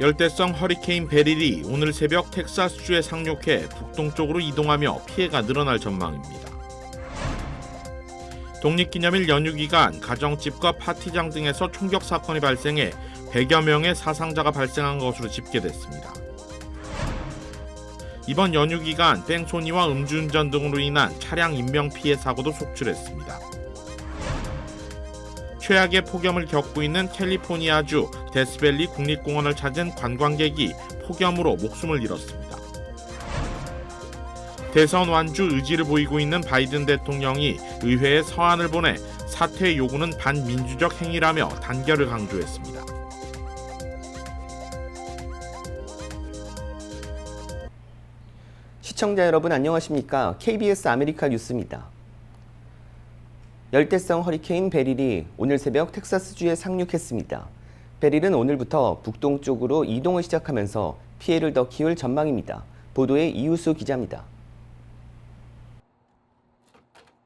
열대성 허리케인 베릴이 오늘 새벽 텍사스주에 상륙해 북동쪽으로 이동하며 피해가 늘어날 전망입니다. 독립기념일 연휴 기간 가정집과 파티장 등에서 총격 사건이 발생해 100여 명의 사상자가 발생한 것으로 집계됐습니다. 이번 연휴 기간 뺑소니와 음주운전 등으로 인한 차량 인명피해 사고도 속출했습니다. 최악의 폭염을 겪고 있는 캘리포니아주 데스밸리 국립공원을 찾은 관광객이 폭염으로 목숨을 잃었습니다. 대선 완주 의지를 보이고 있는 바이든 대통령이 의회에 서한을 보내 사퇴 요구는 반민주적 행위라며 단결을 강조했습니다. 시청자 여러분 안녕하십니까? KBS 아메리카 뉴스입니다. 열대성 허리케인 베릴이 오늘 새벽 텍사스주에 상륙했습니다. 베릴은 오늘부터 북동쪽으로 이동을 시작하면서 피해를 더 키울 전망입니다. 보도에 이우수 기자입니다.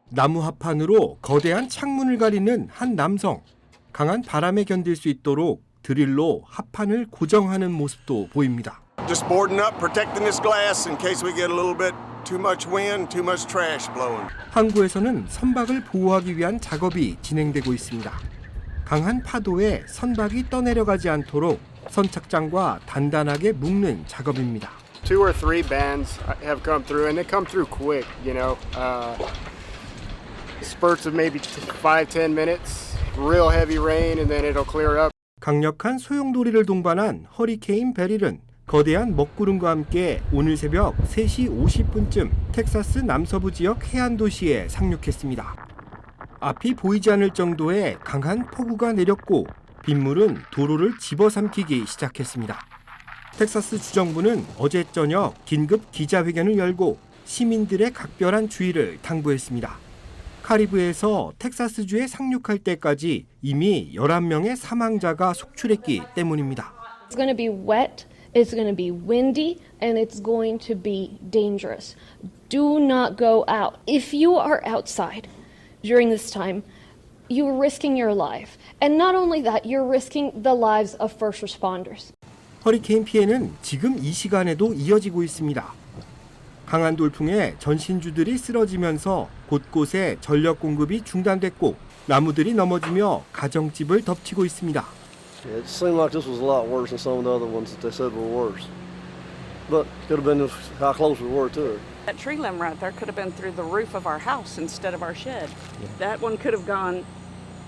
나무 합판으로 거대한 창문을 가리는 한 남성. 강한 바람에 견딜 수 있도록 드릴로 합판을 고정하는 모습도 보입니다. Just boarding up, protecting this glass in case we get a little bit too much wind, too much trash blowing. 항구에서는 선박을 보호하기 위한 작업이 진행되고 있습니다. 강한 파도에 선박이 떠내려가지 않도록 선착장과 단단하게 묶는 작업입니다. 2 or 3 bands have come through, and they come through quick, spurts of maybe 5-10 minutes, real heavy rain, and then it'll clear up. 강력한 소용돌이를 동반한 허리케인 베릴은 거대한 먹구름과 함께 오늘 새벽 3시 50분쯤 텍사스 남서부 지역 해안 도시에 상륙했습니다. 앞이 보이지 않을 정도의 강한 폭우가 내렸고 빗물은 도로를 집어삼키기 시작했습니다. 텍사스 주정부는 어제 저녁 긴급 기자회견을 열고 시민들의 각별한 주의를 당부했습니다. 카리브해에서 텍사스주에 상륙할 때까지 이미 11명의 사망자가 속출했기 때문입니다. It's going to be wet, it's going to be windy, and it's going to be dangerous. Do not go out. If you are outside during this time, you're risking your life. And not only that, you're risking the lives of first responders. 허리케인 피해는 지금 이 시간에도 이어지고 있습니다. 강한 돌풍에 전신주들이 쓰러지면서 곳곳에 전력 공급이 중단됐고 나무들이 넘어지며 가정집을 덮치고 있습니다. It seemed like this was a lot worse than some of the other ones that they said were worse. But it could have been how close we were to it. That tree limb right there could have been through the roof of our house instead of our shed. That one could have gone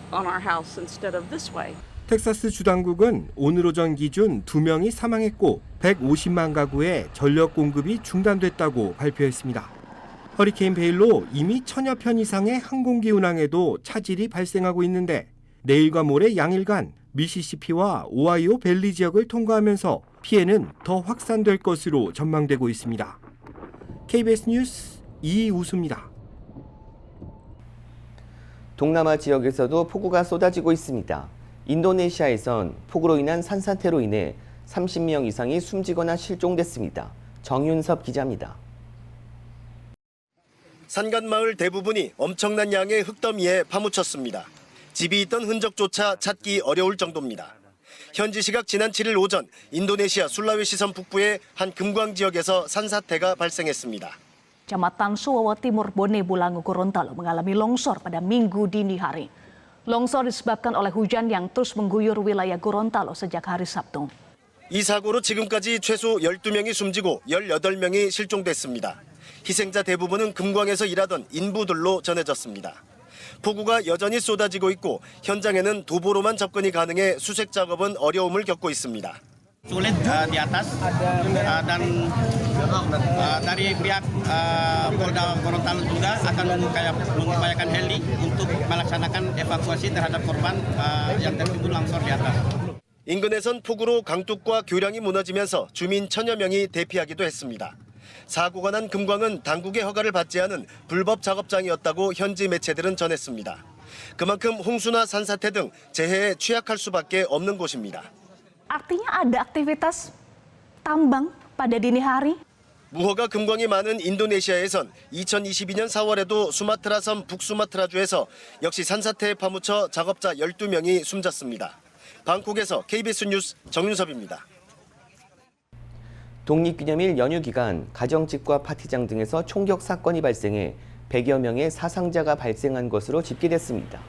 on our house instead of this way. 텍사스 주당국은 오늘 오전 기준 2명이 사망했고 150만 가구의 전력 공급이 중단됐다고 발표했습니다. 허리케인 베일로 이미 1000여 편 이상의 항공기 운항에도 차질이 발생하고 있는데 내일과 모레 양일간 미시시피와 오하이오 밸리 지역을 통과하면서 피해는 더 확산될 것으로 전망되고 있습니다. KBS 뉴스 이우수입니다. 동남아 지역에서도 폭우가 쏟아지고 있습니다. 인도네시아에선 폭우로 인한 산사태로 인해 30명 이상이 숨지거나 실종됐습니다. 정윤섭 기자입니다. 산간마을 대부분이 엄청난 양의 흙더미에 파묻혔습니다. 집이 있던 흔적조차 찾기 어려울 정도입니다. 현지 시각 지난 7일 오전 인도네시아 술라웨시섬 북부의 한 금광 지역에서 산사태가 발생했습니다. Kecamatan Suwawa Timur Bone Bolango Gorontalo mengalami longsor pada Minggu dini hari. Longsor disebabkan oleh hujan yang terus mengguyur wilayah Gorontalo sejak hari Sabtu. 이 사고로 지금까지 최소 12명이 숨지고 18명이 실종됐습니다. 희생자 대부분은 금광에서 일하던 인부들로 전해졌습니다. 폭우가 여전히 쏟아지고 있고 현장에는 도보로만 접근이 가능해 수색 작업은 어려움을 겪고 있습니다. Sulit di atas dan dari pihak Polda Gorontalo juga akan mengupayakan heli untuk melaksanakan evakuasi terhadap korban yang tertimbun longsor di atas. 인근에선 폭우로 강둑과 교량이 무너지면서 주민 1000여 명이 대피하기도 했습니다. 사고가 난 금광은 당국의 허가를 받지 않은 불법 작업장이었다고 현지 매체들은 전했습니다. 그만큼 홍수나 산사태 등 재해에 취약할 수밖에 없는 곳입니다. Artinya ada aktivitas tambang pada dini hari. 무허가 금광이 많은 인도네시아에선 2022년 4월에도 수마트라 섬 북수마트라주에서 역시 산사태에 파묻혀 작업자 12명이 숨졌습니다. 방콕에서 KBS 뉴스 정윤섭입니다. 독립기념일 연휴 기간 가정집과 파티장 등에서 총격 사건이 발생해 100여 명의 사상자가 발생한 것으로 집계됐습니다.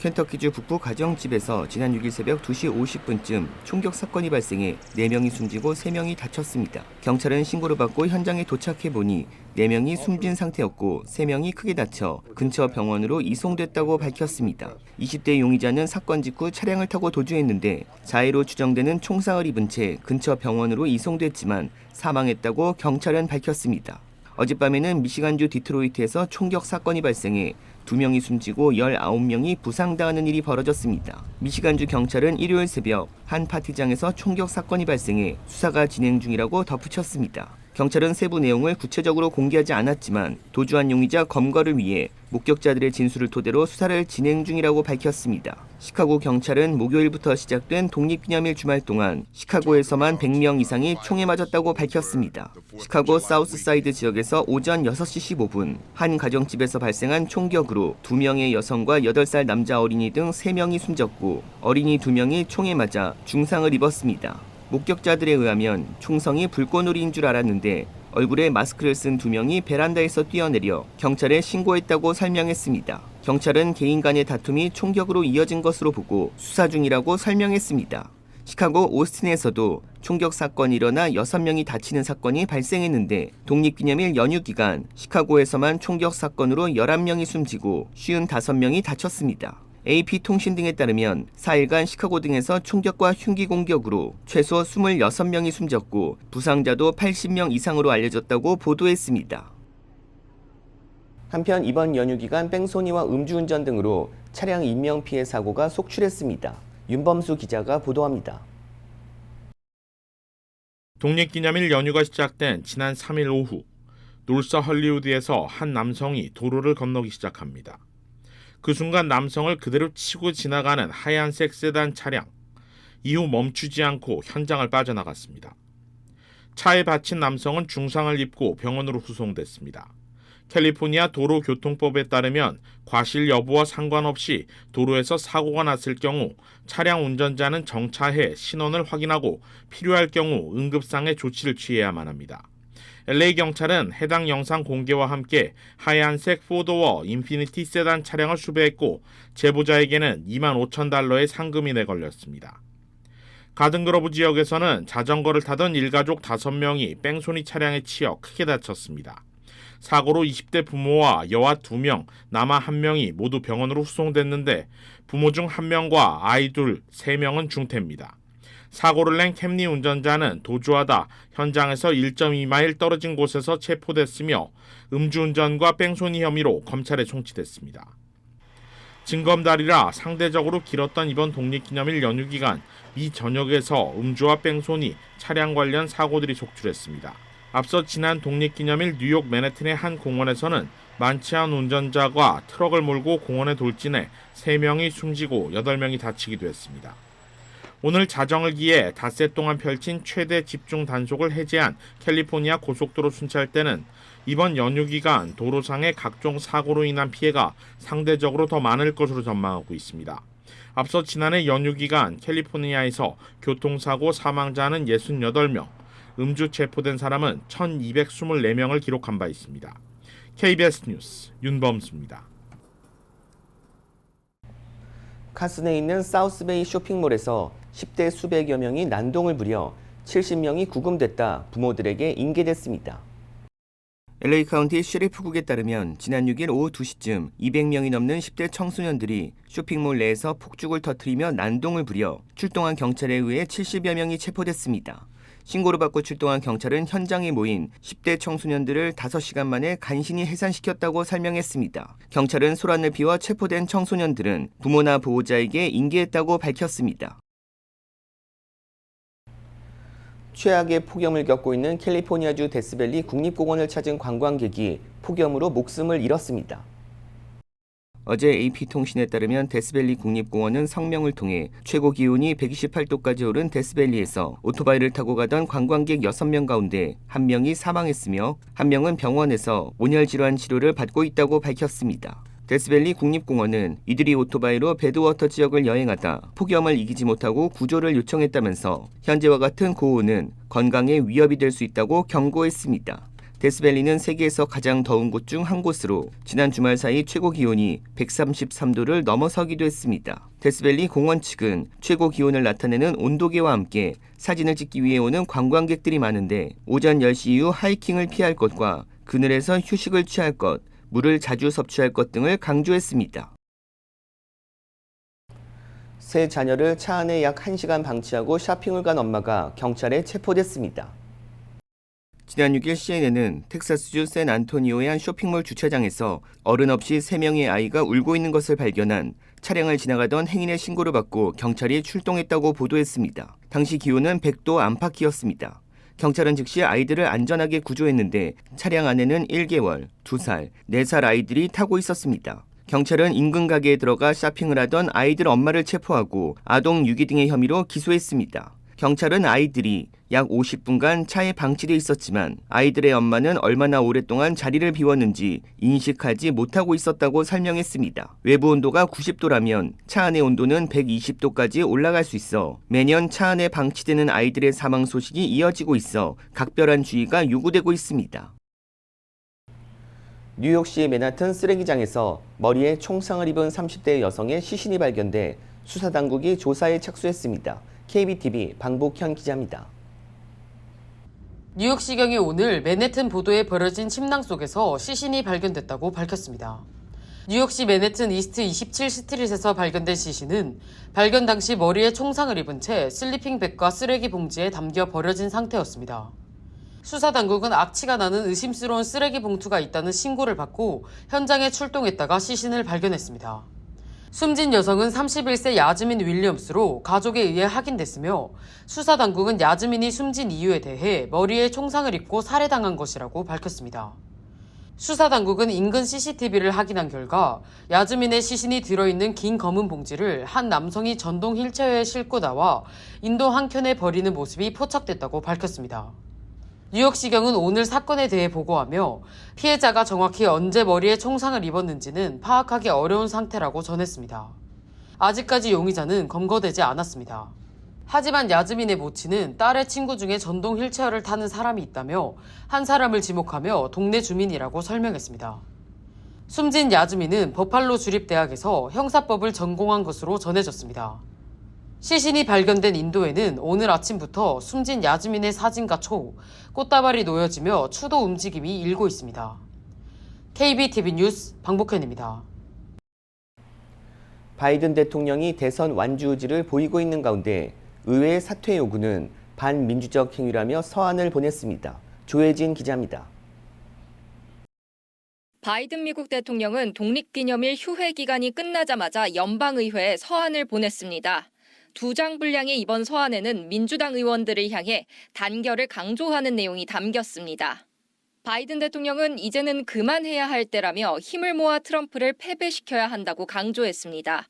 켄터키주 북부 가정집에서 지난 6일 새벽 2시 50분쯤 총격 사건이 발생해 4명이 숨지고 3명이 다쳤습니다. 경찰은 신고를 받고 현장에 도착해보니 4명이 숨진 상태였고 3명이 크게 다쳐 근처 병원으로 이송됐다고 밝혔습니다. 20대 용의자는 사건 직후 차량을 타고 도주했는데 자해로 추정되는 총상을 입은 채 근처 병원으로 이송됐지만 사망했다고 경찰은 밝혔습니다. 어젯밤에는 미시간주 디트로이트에서 총격 사건이 발생해 2명이 숨지고 19명이 부상당하는 일이 벌어졌습니다. 미시간주 경찰은 일요일 새벽 한 파티장에서 총격 사건이 발생해 수사가 진행 중이라고 덧붙였습니다. 경찰은 세부 내용을 구체적으로 공개하지 않았지만 도주한 용의자 검거를 위해 목격자들의 진술을 토대로 수사를 진행 중이라고 밝혔습니다. 시카고 경찰은 목요일부터 시작된 독립기념일 주말 동안 시카고에서만 100명 이상이 총에 맞았다고 밝혔습니다. 시카고 사우스사이드 지역에서 오전 6시 15분 한 가정집에서 발생한 총격으로 2명의 여성과 8살 남자 어린이 등 3명이 숨졌고 어린이 2명이 총에 맞아 중상을 입었습니다. 목격자들에 의하면 총성이 불꽃놀이인 줄 알았는데 얼굴에 마스크를 쓴 2명이 베란다에서 뛰어내려 경찰에 신고했다고 설명했습니다. 경찰은 개인 간의 다툼이 총격으로 이어진 것으로 보고 수사 중이라고 설명했습니다. 시카고 오스틴에서도 총격 사건이 일어나 6명이 다치는 사건이 발생했는데 독립기념일 연휴 기간 시카고에서만 총격 사건으로 11명이 숨지고 55명이 다쳤습니다. AP통신 등에 따르면 4일간 시카고 등에서 총격과 흉기 공격으로 최소 26명이 숨졌고 부상자도 80명 이상으로 알려졌다고 보도했습니다. 한편 이번 연휴 기간 뺑소니와 음주운전 등으로 차량 인명피해 사고가 속출했습니다. 윤범수 기자가 보도합니다. 독립기념일 연휴가 시작된 지난 3일 오후 놀서 헐리우드에서 한 남성이 도로를 건너기 시작합니다. 그 순간 남성을 그대로 치고 지나가는 하얀색 세단 차량. 이후 멈추지 않고 현장을 빠져나갔습니다. 차에 받친 남성은 중상을 입고 병원으로 후송됐습니다. 캘리포니아 도로교통법에 따르면 과실 여부와 상관없이 도로에서 사고가 났을 경우 차량 운전자는 정차해 신원을 확인하고 필요할 경우 응급상의 조치를 취해야만 합니다. LA 경찰은 해당 영상 공개와 함께 하얀색 4도어 인피니티 세단 차량을 수배했고 제보자에게는 $25,000의 상금이 내걸렸습니다. 가든그로브 지역에서는 자전거를 타던 일가족 5명이 뺑소니 차량에 치여 크게 다쳤습니다. 사고로 20대 부모와 여아 2명, 남아 1명이 모두 병원으로 후송됐는데 부모 중 1명과 아이 둘, 3명은 중태입니다. 사고를 낸 캠리 운전자는 도주하다 현장에서 1.2마일 떨어진 곳에서 체포됐으며 음주운전과 뺑소니 혐의로 검찰에 송치됐습니다. 징검다리라 상대적으로 길었던 이번 독립기념일 연휴 기간 미 전역에서 음주와 뺑소니, 차량 관련 사고들이 속출했습니다. 앞서 지난 독립기념일 뉴욕 맨해튼의 한 공원에서는 많지 않은 운전자가 트럭을 몰고 공원에 돌진해 3명이 숨지고 8명이 다치기도 했습니다. 오늘 자정을 기해 닷새 동안 펼친 최대 집중 단속을 해제한 캘리포니아 고속도로 순찰대는 이번 연휴 기간 도로상의 각종 사고로 인한 피해가 상대적으로 더 많을 것으로 전망하고 있습니다. 앞서 지난해 연휴 기간 캘리포니아에서 교통사고 사망자는 68명, 음주 체포된 사람은 1,224명을 기록한 바 있습니다. KBS 뉴스 윤범수입니다. 카슨에 있는 사우스베이 쇼핑몰에서 10대 수백여 명이 난동을 부려 70명이 구금됐다 부모들에게 인계됐습니다. LA 카운티 셰리프국에 따르면 지난 6일 오후 2시쯤 200명이 넘는 10대 청소년들이 쇼핑몰 내에서 폭죽을 터뜨리며 난동을 부려 출동한 경찰에 의해 70여 명이 체포됐습니다. 신고를 받고 출동한 경찰은 현장에 모인 10대 청소년들을 5시간 만에 간신히 해산시켰다고 설명했습니다. 경찰은 소란을 피워 체포된 청소년들은 부모나 보호자에게 인계했다고 밝혔습니다. 최악의 폭염을 겪고 있는 캘리포니아주 데스밸리 국립공원을 찾은 관광객이 폭염으로 목숨을 잃었습니다. 어제 AP통신에 따르면 데스밸리 국립공원은 성명을 통해 최고 기온이 128도까지 오른 데스밸리에서 오토바이를 타고 가던 관광객 6명 가운데 1명이 사망했으며 1명은 병원에서 온열 질환 치료를 받고 있다고 밝혔습니다. 데스밸리 국립공원은 이들이 오토바이로 배드워터 지역을 여행하다 폭염을 이기지 못하고 구조를 요청했다면서 현재와 같은 고온은 건강에 위협이 될 수 있다고 경고했습니다. 데스밸리는 세계에서 가장 더운 곳 중 한 곳으로 지난 주말 사이 최고 기온이 133도를 넘어서기도 했습니다. 데스밸리 공원 측은 최고 기온을 나타내는 온도계와 함께 사진을 찍기 위해 오는 관광객들이 많은데 오전 10시 이후 하이킹을 피할 것과 그늘에서 휴식을 취할 것, 물을 자주 섭취할 것 등을 강조했습니다. 세 자녀를 차 안에 약 1시간 방치하고 쇼핑을 간 엄마가 경찰에 체포됐습니다. 지난 6일 CNN은 텍사스주 샌안토니오의 한 쇼핑몰 주차장에서 어른 없이 3명의 아이가 울고 있는 것을 발견한 차량을 지나가던 행인의 신고를 받고 경찰이 출동했다고 보도했습니다. 당시 기온은 100도 안팎이었습니다. 경찰은 즉시 아이들을 안전하게 구조했는데 차량 안에는 1개월, 2살, 4살 아이들이 타고 있었습니다. 경찰은 인근 가게에 들어가 쇼핑을 하던 아이들 엄마를 체포하고 아동 유기 등의 혐의로 기소했습니다. 경찰은 아이들이 약 50분간 차에 방치돼 있었지만 아이들의 엄마는 얼마나 오랫동안 자리를 비웠는지 인식하지 못하고 있었다고 설명했습니다. 외부 온도가 90도라면 차 안의 온도는 120도까지 올라갈 수 있어 매년 차 안에 방치되는 아이들의 사망 소식이 이어지고 있어 각별한 주의가 요구되고 있습니다. 뉴욕시 맨하튼 쓰레기장에서 머리에 총상을 입은 30대 여성의 시신이 발견돼 수사당국이 조사에 착수했습니다. KBTV 방복현 기자입니다. 뉴욕시경이 오늘 맨해튼 보도에 벌어진 침낭 속에서 시신이 발견됐다고 밝혔습니다. 뉴욕시 맨해튼 이스트 27 스트릿에서 발견된 시신은 발견 당시 머리에 총상을 입은 채 슬리핑백과 쓰레기 봉지에 담겨 버려진 상태였습니다. 수사당국은 악취가 나는 의심스러운 쓰레기 봉투가 있다는 신고를 받고 현장에 출동했다가 시신을 발견했습니다. 숨진 여성은 31세 야즈민 윌리엄스로 가족에 의해 확인됐으며 수사당국은 야즈민이 숨진 이유에 대해 머리에 총상을 입고 살해당한 것이라고 밝혔습니다. 수사당국은 인근 CCTV를 확인한 결과 야즈민의 시신이 들어있는 긴 검은 봉지를 한 남성이 전동 휠체어에 싣고 나와 인도 한켠에 버리는 모습이 포착됐다고 밝혔습니다. 뉴욕시경은 오늘 사건에 대해 보고하며 피해자가 정확히 언제 머리에 총상을 입었는지는 파악하기 어려운 상태라고 전했습니다. 아직까지 용의자는 검거되지 않았습니다. 하지만 야즈민의 모친은 딸의 친구 중에 전동 휠체어를 타는 사람이 있다며 한 사람을 지목하며 동네 주민이라고 설명했습니다. 숨진 야즈민은 버팔로 주립대학에서 형사법을 전공한 것으로 전해졌습니다. 시신이 발견된 인도에는 오늘 아침부터 숨진 야즈민의 사진과 초, 꽃다발이 놓여지며 추도 움직임이 일고 있습니다. KBTV 뉴스 방복현입니다. 바이든 대통령이 대선 완주 의지를 보이고 있는 가운데 의회의 사퇴 요구는 반민주적 행위라며 서한을 보냈습니다. 조혜진 기자입니다. 바이든 미국 대통령은 독립기념일 휴회 기간이 끝나자마자 연방의회에 서한을 보냈습니다. 2장 분량의 이번 서한에는 민주당 의원들을 향해 단결을 강조하는 내용이 담겼습니다. 바이든 대통령은 이제는 그만해야 할 때라며 힘을 모아 트럼프를 패배시켜야 한다고 강조했습니다.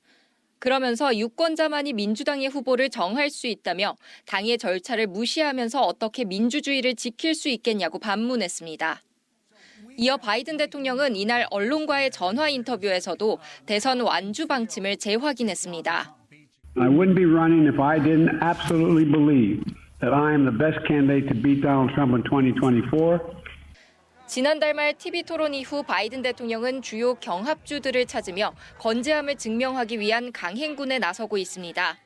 그러면서 유권자만이 민주당의 후보를 정할 수 있다며 당의 절차를 무시하면서 어떻게 민주주의를 지킬 수 있겠냐고 반문했습니다. 이어 바이든 대통령은 이날 언론과의 전화 인터뷰에서도 대선 완주 방침을 재확인했습니다. I wouldn't be running if I didn't absolutely believe that I am the best candidate to beat Donald Trump in 2024. 지난달 말 TV 토론 이후 바이든 대통령은 주요 경합주들을 찾으며 건재함을 증명하기 위한 강행군에 나서고 있습니다.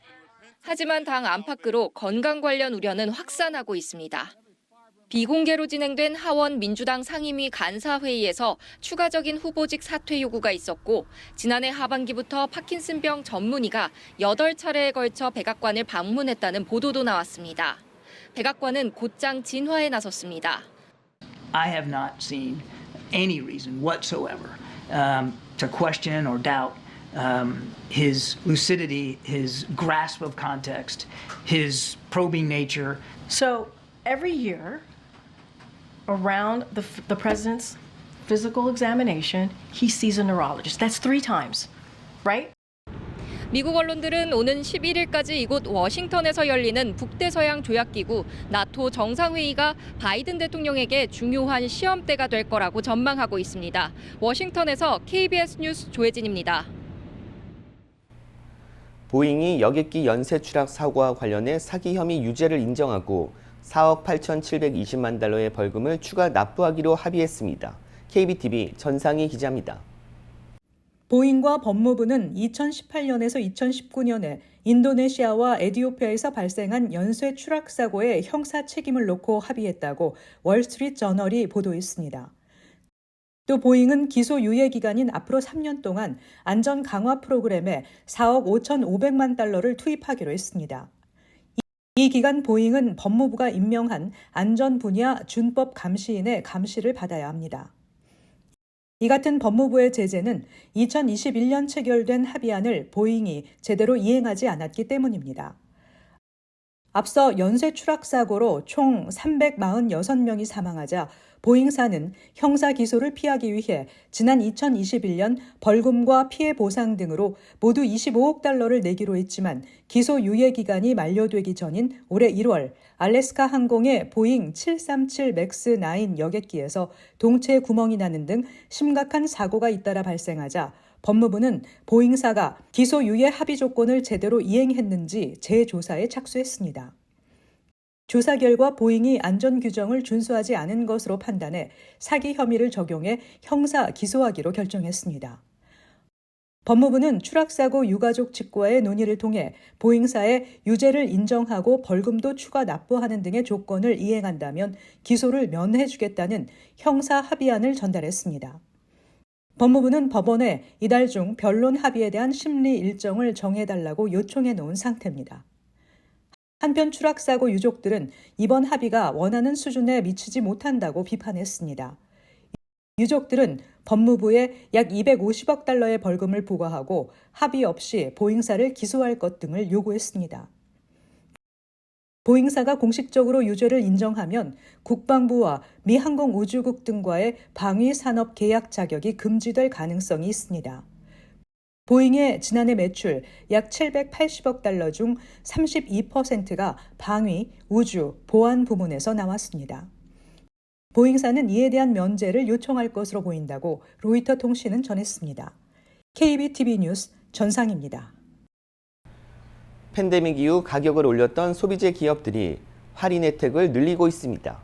하지만 당 안팎으로 건강 관련 우려는 확산하고 있습니다. 비공개로 진행된 하원 민주당 상임위 간사회의에서 추가적인 후보직 사퇴 요구가 있었고 지난해 하반기부터 파킨슨병 전문의가 8차례에 걸쳐 백악관을 방문했다는 보도도 나왔습니다. 백악관은 곧장 진화에 나섰습니다. I have not seen any reason whatsoever to question or doubt his lucidity, his grasp of context, his probing nature. So every year, around the president's physical examination, he sees a neurologist. That's 3 times, right? 미국 언론들은 오는 11일까지 이곳 워싱턴에서 열리는 북대서양 조약기구 나토 정상회의가 바이든 대통령에게 중요한 시험대가 될 거라고 전망하고 있습니다. 워싱턴에서 KBS 뉴스 조혜진입니다. 보잉이 여객기 연쇄 추락 사고와 관련해 사기 혐의 유죄를 인정하고 4억 8,720만 달러의 벌금을 추가 납부하기로 합의했습니다. KBTV 전상희 기자입니다. 보잉과 법무부는 2018년에서 2019년에 인도네시아와 에티오피아에서 발생한 연쇄 추락 사고의 형사 책임을 놓고 합의했다고 월스트리트 저널이 보도했습니다. 또 보잉은 기소 유예 기간인 앞으로 3년 동안 안전 강화 프로그램에 4억 5,500만 달러를 투입하기로 했습니다. 이 기간 보잉은 법무부가 임명한 안전 분야 준법 감시인의 감시를 받아야 합니다. 이 같은 법무부의 제재는 2021년 체결된 합의안을 보잉이 제대로 이행하지 않았기 때문입니다. 앞서 연쇄 추락 사고로 총 346명이 사망하자 보잉사는 형사 기소를 피하기 위해 지난 2021년 벌금과 피해 보상 등으로 모두 25억 달러를 내기로 했지만 기소 유예 기간이 만료되기 전인 올해 1월 알래스카 항공의 보잉 737 맥스 9 여객기에서 동체 구멍이 나는 등 심각한 사고가 잇따라 발생하자 법무부는 보잉사가 기소 유예 합의 조건을 제대로 이행했는지 재조사에 착수했습니다. 조사 결과 보잉이 안전 규정을 준수하지 않은 것으로 판단해 사기 혐의를 적용해 형사 기소하기로 결정했습니다. 법무부는 추락사고 유가족 측과의 논의를 통해 보잉사의 유죄를 인정하고 벌금도 추가 납부하는 등의 조건을 이행한다면 기소를 면해주겠다는 형사 합의안을 전달했습니다. 법무부는 법원에 이달 중 변론 합의에 대한 심리 일정을 정해달라고 요청해 놓은 상태입니다. 한편 추락사고 유족들은 이번 합의가 원하는 수준에 미치지 못한다고 비판했습니다. 유족들은 법무부에 약 250억 달러의 벌금을 부과하고 합의 없이 보잉사를 기소할 것 등을 요구했습니다. 보잉사가 공식적으로 유죄를 인정하면 국방부와 미 항공우주국 등과의 방위산업 계약 자격이 금지될 가능성이 있습니다. 보잉의 지난해 매출 약 780억 달러 중 32%가 방위, 우주, 보안 부문에서 나왔습니다. 보잉사는 이에 대한 면제를 요청할 것으로 보인다고 로이터 통신은 전했습니다. KBTV 뉴스 전상입니다. 팬데믹 이후 가격을 올렸던 소비재 기업들이 할인 혜택을 늘리고 있습니다.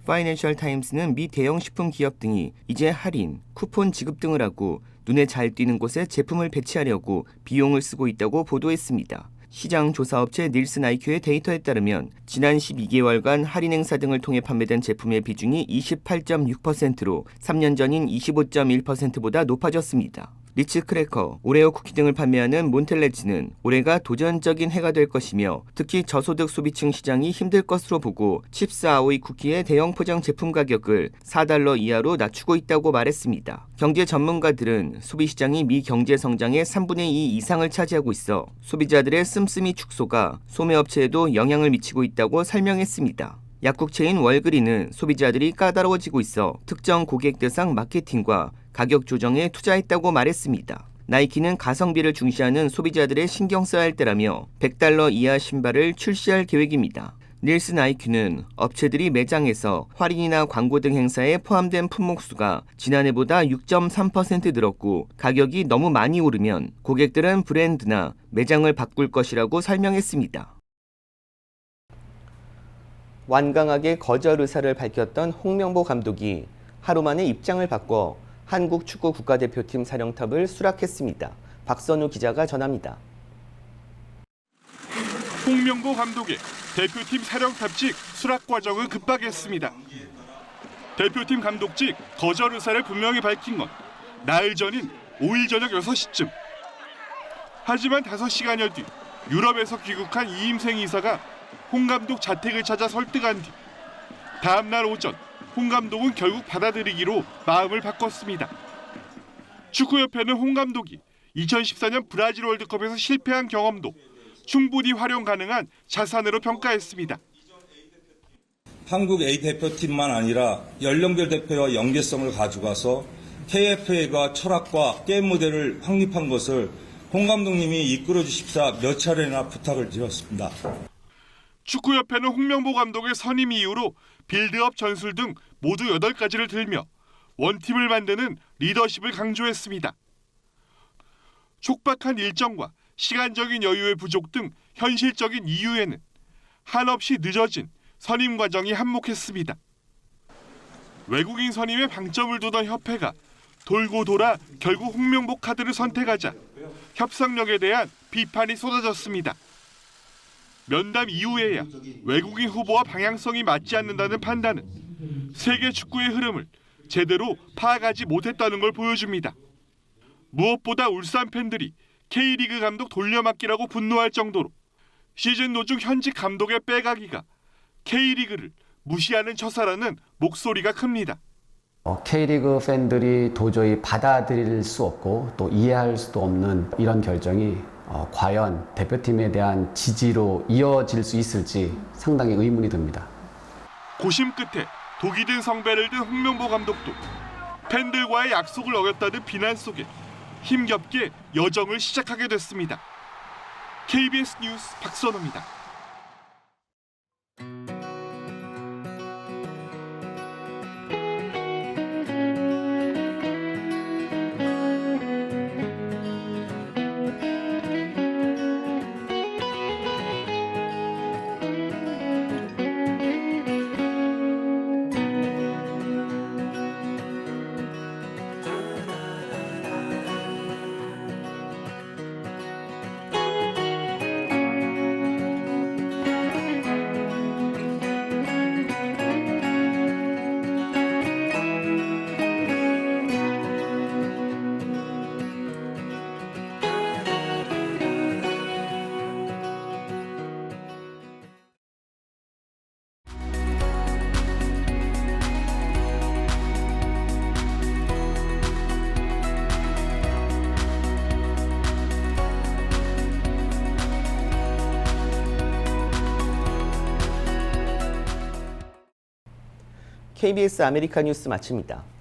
파이낸셜 타임스는 미 대형 식품 기업 등이 이제 할인, 쿠폰 지급 등을 하고 눈에 잘 띄는 곳에 제품을 배치하려고 비용을 쓰고 있다고 보도했습니다. 시장 조사업체 닐슨 IQ의 데이터에 따르면 지난 12개월간 할인 행사 등을 통해 판매된 제품의 비중이 28.6%로 3년 전인 25.1%보다 높아졌습니다. 리츠 크래커, 오레오 쿠키 등을 판매하는 몬텔레츠는 올해가 도전적인 해가 될 것이며 특히 저소득 소비층 시장이 힘들 것으로 보고 칩스 아오이 쿠키의 대형 포장 제품 가격을 $4 이하로 낮추고 있다고 말했습니다. 경제 전문가들은 소비시장이 미 경제 성장의 3분의 2 이상을 차지하고 있어 소비자들의 씀씀이 축소가 소매업체에도 영향을 미치고 있다고 설명했습니다. 약국체인 월그린은 소비자들이 까다로워지고 있어 특정 고객 대상 마케팅과 가격 조정에 투자했다고 말했습니다. 나이키는 가성비를 중시하는 소비자들의 신경 써야 할 때라며 $100 이하 신발을 출시할 계획입니다. 닐슨 IQ는 업체들이 매장에서 할인이나 광고 등 행사에 포함된 품목수가 지난해보다 6.3% 늘었고 가격이 너무 많이 오르면 고객들은 브랜드나 매장을 바꿀 것이라고 설명했습니다. 완강하게 거절 의사를 밝혔던 홍명보 감독이 하루 만에 입장을 바꿔 한국 축구 국가대표팀 사령탑을 수락했습니다. 박선우 기자가 전합니다. 홍명보 감독의 대표팀 사령탑직 수락 과정은 급박했습니다. 대표팀 감독직 거절 의사를 분명히 밝힌 건 나흘 전인 5일 저녁 6시쯤. 하지만 5시간여 뒤 유럽에서 귀국한 이임생 이사가 홍 감독 자택을 찾아 설득한 뒤 다음 날 오전 홍 감독은 결국 받아들이기로 마음을 바꿨습니다. 축구협회는 홍 감독이 2014년 브라질 월드컵에서 실패한 경험도 충분히 활용 가능한 자산으로 평가했습니다. 한국 A 대표팀만 아니라 연령별 대표와 연계성을 가져가서 KFA가 철학과 게임 모델을 확립한 것을 홍 감독님이 이끌어 주십사 몇 차례나 부탁을 드렸습니다. 축구협회는 홍명보 감독의 선임 이후로 빌드업 전술 등 모두 8가지를 들며 원팀을 만드는 리더십을 강조했습니다. 촉박한 일정과 시간적인 여유의 부족 등 현실적인 이유에는 한없이 늦어진 선임 과정이 한몫했습니다. 외국인 선임에 방점을 두던 협회가 돌고 돌아 결국 홍명보 카드를 선택하자 협상력에 대한 비판이 쏟아졌습니다. 면담 이후에야 외국인 후보와 방향성이 맞지 않는다는 판단은 세계 축구의 흐름을 제대로 파악하지 못했다는 걸 보여줍니다. 무엇보다 울산 팬들이 K리그 감독 돌려막기라고 분노할 정도로 시즌 도중 현직 감독의 빼가기가 K리그를 무시하는 처사라는 목소리가 큽니다. K리그 팬들이 도저히 받아들일 수 없고 또 이해할 수도 없는 이런 결정이 과연 대표팀에 대한 지지로 이어질 수 있을지 상당히 의문이 듭니다. 고심 끝에 독이 든 성배를 든 홍명보 감독도 팬들과의 약속을 어겼다는 비난 속에 힘겹게 여정을 시작하게 됐습니다. KBS 뉴스 박선호입니다. KBS 아메리카 뉴스 마칩니다.